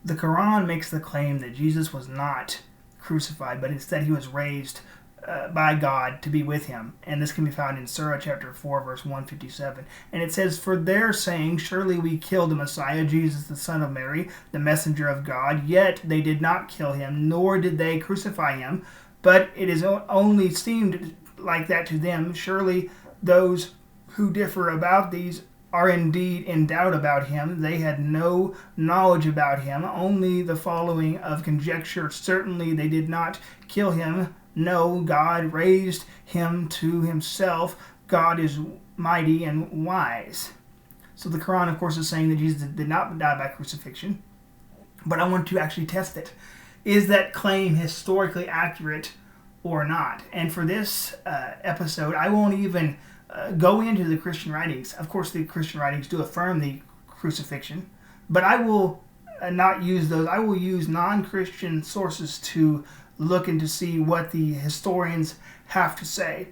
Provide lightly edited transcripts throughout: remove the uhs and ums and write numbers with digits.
The Quran makes the claim that Jesus was not crucified, but instead he was raised by God to be with him. And this can be found in Surah chapter 4, verse 157. And it says, "For their saying, surely we killed the Messiah, Jesus the son of Mary, the messenger of God. Yet they did not kill him, nor did they crucify him. But it is only seemed like that to them. Surely those who differ about these are indeed in doubt about him. They had no knowledge about him, only the following of conjecture. Certainly they did not kill him. No, God raised him to himself. God is mighty and wise." So the Quran, of course, is saying that Jesus did not die by crucifixion. But I want to actually test it. Is that claim historically accurate or not? And for this episode, I won't even go into the Christian writings. Of course, the Christian writings do affirm the crucifixion, but I will not use those. I will use non-Christian sources to look and to see what the historians have to say.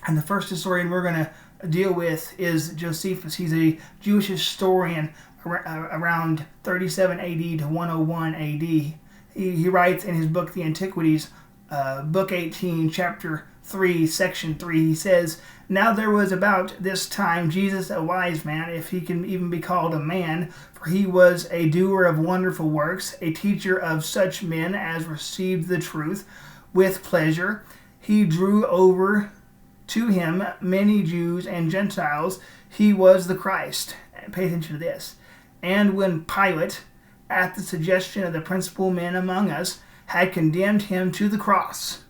And the first historian we're going to deal with is Josephus. He's a Jewish historian around 37 AD to 101 AD. He writes in his book, The Antiquities, book 18, chapter 3, section 3, he says, "Now there was about this time Jesus a wise man, if he can even be called a man, for he was a doer of wonderful works, a teacher of such men as received the truth with pleasure. He drew over to him many Jews and Gentiles. He was the Christ." Pay attention to this. "And when Pilate, at the suggestion of the principal men among us, had condemned him to the cross,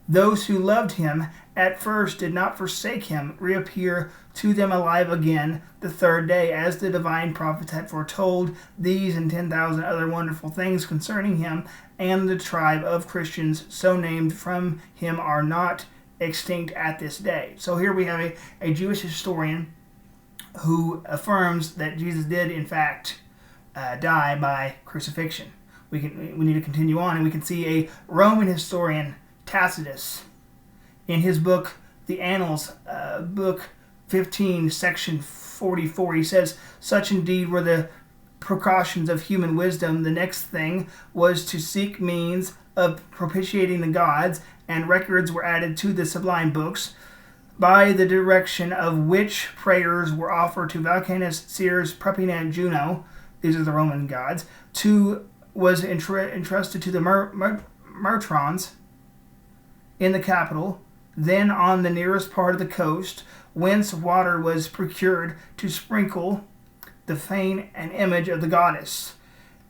those who loved him at first did not forsake him, reappear to them alive again the third day, as the divine prophets had foretold. These and 10,000 other wonderful things concerning him, and the tribe of Christians so named from him are not extinct at this day." So here we have a Jewish historian who affirms that Jesus did in fact die by crucifixion. We need to continue on, and we can see a Roman historian, Tacitus, in his book, the Annals, book 15, section 44, he says, "Such indeed were the precautions of human wisdom. The next thing was to seek means of propitiating the gods, and records were added to the sublime books, by the direction of which prayers were offered to Vulcanus, Ceres, Pepin, and Juno." These are the Roman gods. Was entrusted to the Mertrons in the capital, then on the nearest part of the coast, whence water was procured to sprinkle the fane and image of the goddess.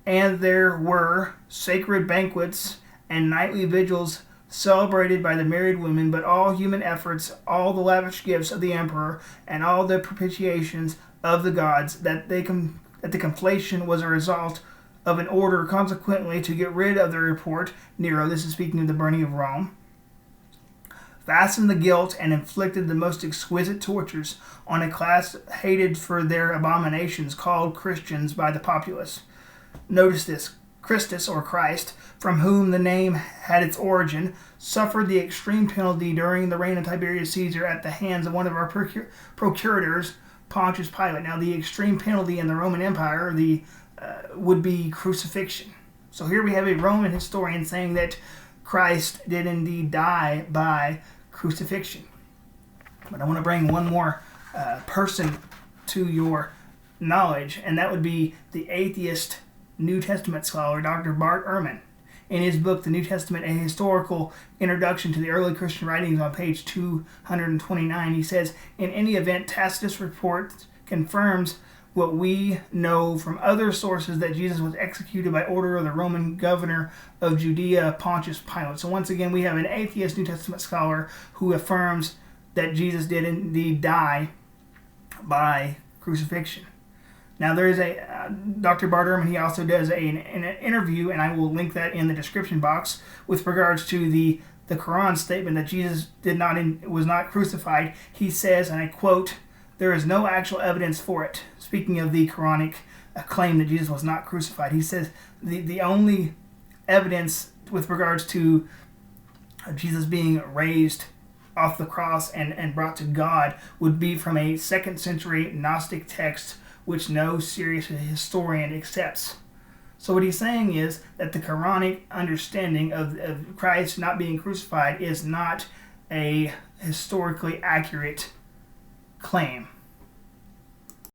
And there were sacred banquets and nightly vigils celebrated by the married women, but all human efforts, all the lavish gifts of the emperor, and all the propitiations of the gods, that the completion was a result of an order, consequently, to get rid of the report. Nero, this is speaking of the burning of Rome, fastened the guilt and inflicted the most exquisite tortures on a class hated for their abominations, called Christians by the populace. Notice this. Christus, or Christ, from whom the name had its origin, suffered the extreme penalty during the reign of Tiberius Caesar at the hands of one of our procurators, Pontius Pilate. Now, the extreme penalty in the Roman Empire, would be crucifixion. So here we have a Roman historian saying that Christ did indeed die by crucifixion. But I want to bring one more person to your knowledge, and that would be the atheist New Testament scholar, Dr. Bart Ehrman. In his book, The New Testament, A Historical Introduction to the Early Christian Writings, on page 229, he says, "In any event, Tacitus' report confirms what we know from other sources, that Jesus was executed by order of the Roman governor of Judea, Pontius Pilate." So once again, we have an atheist New Testament scholar who affirms that Jesus did indeed die by crucifixion. Now there is Dr. Bart Ehrman, he also does an interview, and I will link that in the description box, with regards to the Quran statement that Jesus was not crucified. He says, and I quote, "There is no actual evidence for it." Speaking of the Quranic claim that Jesus was not crucified, he says the only evidence with regards to Jesus being raised off the cross and brought to God would be from a 2nd century Gnostic text, which no serious historian accepts. So what he's saying is that the Quranic understanding of Christ not being crucified is not a historically accurate claim.